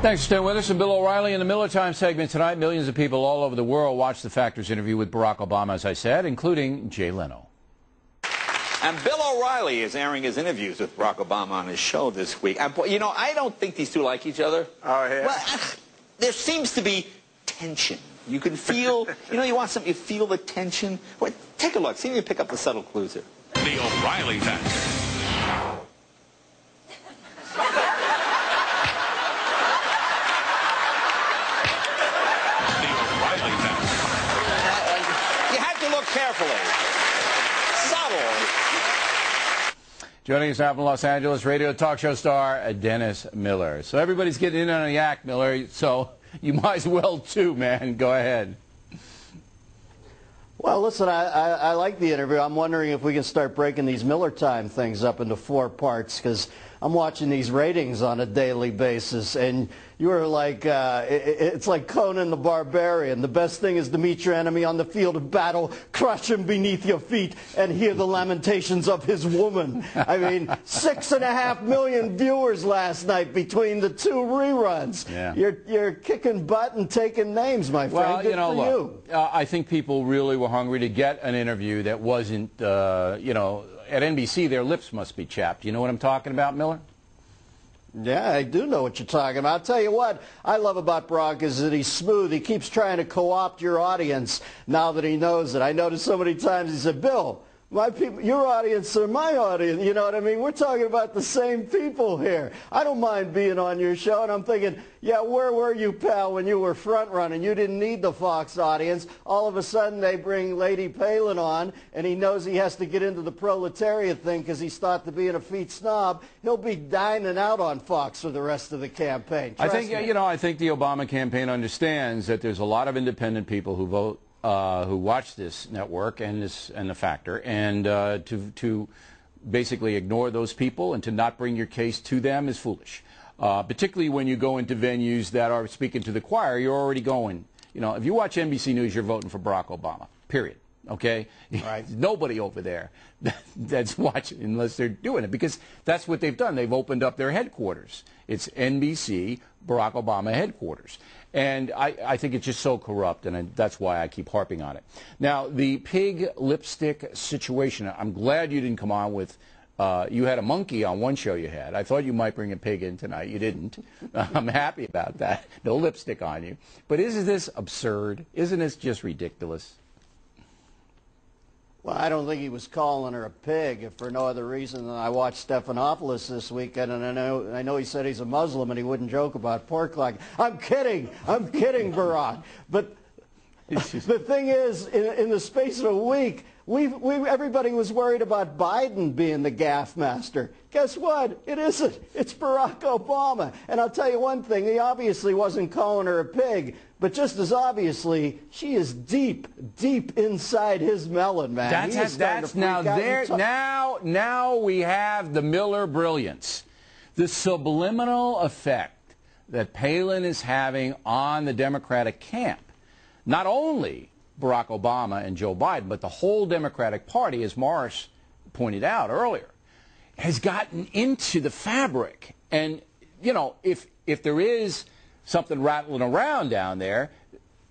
Thanks for staying with us. And Bill O'Reilly in the Miller Time segment tonight. Millions of people all over the world watched the Factor's interview with Barack Obama, as I said, including Jay Leno. And Bill O'Reilly is airing his interviews with Barack Obama on his show this week. You know, I don't think these two like each other. Oh, yeah? Well, there seems to be tension. You can feel, you know, you want something, you feel the tension. Wait, take a look. See if you pick up the subtle clues here. The O'Reilly Factor. You have to look carefully. Subtle. Joining us now from Los Angeles, radio talk show star Dennis Miller. So everybody's getting in on the act, Miller, so you might as well too, man. Go ahead. Well, listen, I like the interview. I'm wondering if we can start breaking these Miller Time things up into 4 parts, because I'm watching these ratings on a daily basis, and you are like, it's like Conan the Barbarian. The best thing is to meet your enemy on the field of battle, crush him beneath your feet, and hear the lamentations of his woman. I mean, 6.5 million viewers last night between the 2 reruns. Yeah. You're kicking butt and taking names, my friend. Well, Good you know, for look, I think people really were hungry to get an interview that wasn't, you know, at NBC, their lips must be chapped. You know what I'm talking about, Miller? Yeah, I do know what you're talking about. I'll tell you what I love about Barack is that he's smooth. He keeps trying to co-opt your audience now that he knows it. I noticed so many times he said, Bill, my people, your audience are my audience. You know what I mean? We're talking about the same people here. I don't mind being on your show. And I'm thinking, yeah, where were you, pal, when you were front running? You didn't need the Fox audience. All of a sudden they bring Lady Palin on, and he knows he has to get into the proletariat thing because he's thought to be an effete snob. He'll be dining out on Fox for the rest of the campaign. I think, you know, I think the Obama campaign understands that there's a lot of independent people who vote, who watch this network and the Factor, and to basically ignore those people and to not bring your case to them is foolish. Particularly when you go into venues that are speaking to the choir, you're already going. You know, if you watch NBC News, you're voting for Barack Obama. Period. Okay? Right. Nobody over there that's watching unless they're doing it, because that's what they've done. They've opened up their headquarters. It's NBC, Barack Obama headquarters. And I think it's just so corrupt, and that's why I keep harping on it. Now, the pig lipstick situation, I'm glad you didn't come on with, you had a monkey on one show you had. I thought you might bring a pig in tonight. You didn't. I'm happy about that. No lipstick on you. But isn't this absurd? Isn't this just ridiculous? Well, I don't think he was calling her a pig, if for no other reason than I watched Stephanopoulos this weekend, and I know he said he's a Muslim and he wouldn't joke about pork like. I'm kidding, Barack. But the thing is, in the space of a week, everybody was worried about Biden being the gaffe master. Guess what? It isn't. It's Barack Obama. And I'll tell you one thing, he obviously wasn't calling her a pig, but just as obviously, she is deep, deep inside his melon, man. Now we have the Miller brilliance. The subliminal effect that Palin is having on the Democratic camp. Not only Barack Obama and Joe Biden, but the whole Democratic Party, as Morris pointed out earlier, has gotten into the fabric. And, you know, if there is something rattling around down there,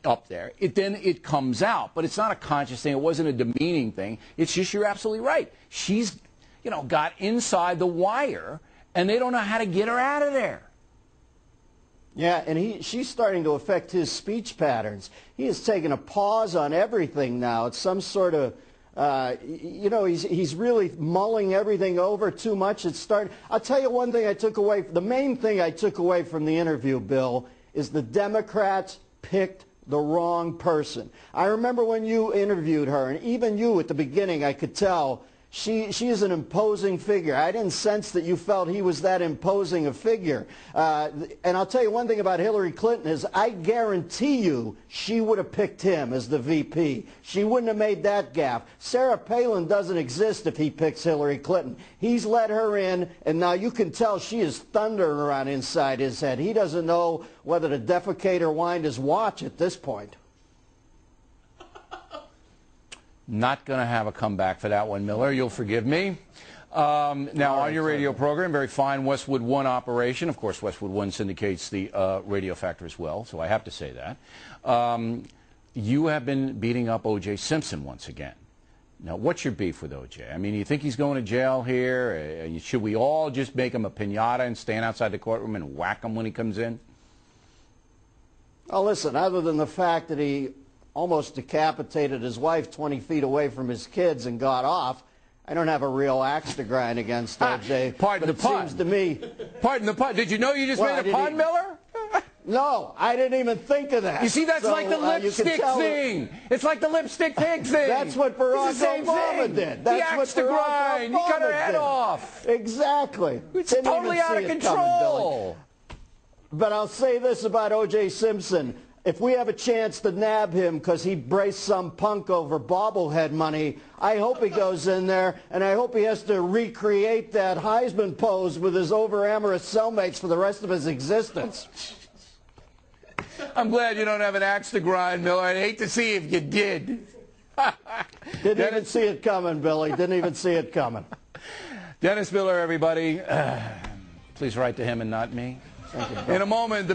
up there, then it comes out. But it's not a conscious thing. It wasn't a demeaning thing. It's just, you're absolutely right. She's, you know, got inside the wire, and they don't know how to get her out of there. Yeah, and she's starting to affect his speech patterns. He has taken a pause on everything now. It's some sort of, you know, he's really mulling everything over too much. I'll tell you one thing I took away, the main thing I took away from the interview, Bill, is the Democrats picked the wrong person. I remember when you interviewed her, and even you at the beginning, I could tell, she is an imposing figure. I didn't sense that you felt he was that imposing a figure. And I'll tell you one thing about Hillary Clinton is I guarantee you she would have picked him as the VP. She wouldn't have made that gaffe. Sarah Palin doesn't exist if he picks Hillary Clinton. He's let her in, and now you can tell she is thundering around inside his head. He doesn't know whether to defecate or wind his watch at this point. Not going to have a comeback for that one, Miller. You'll forgive me. Now, on your radio program, very fine Westwood One operation. Of course, Westwood One syndicates the radio factor as well, so I have to say that. You have been beating up O.J. Simpson once again. Now, what's your beef with O.J.? I mean, you think he's going to jail here? Should we all just make him a piñata and stand outside the courtroom and whack him when he comes in? Well, listen, other than the fact that he almost decapitated his wife 20 feet away from his kids and got off, I don't have a real axe to grind against O.J. Pardon the pun. Seems to me. Pardon the pun. Did you know you just made a pun, Miller? No, I didn't even think of that. You see, that's like the lipstick thing. It's like the lipstick pig thing. That's what Barack Obama did. That's what the grind. He cut her head off. Exactly. It's totally out of control. But I'll say this about O.J. Simpson. If we have a chance to nab him because he braced some punk over bobblehead money, I hope he goes in there, and I hope he has to recreate that Heisman pose with his over-amorous cellmates for the rest of his existence. I'm glad you don't have an axe to grind, Miller. I'd hate to see if you did. Didn't even see it coming, Billy. Didn't even see it coming. Dennis Miller, everybody. Please write to him and not me. Thank you. In a moment,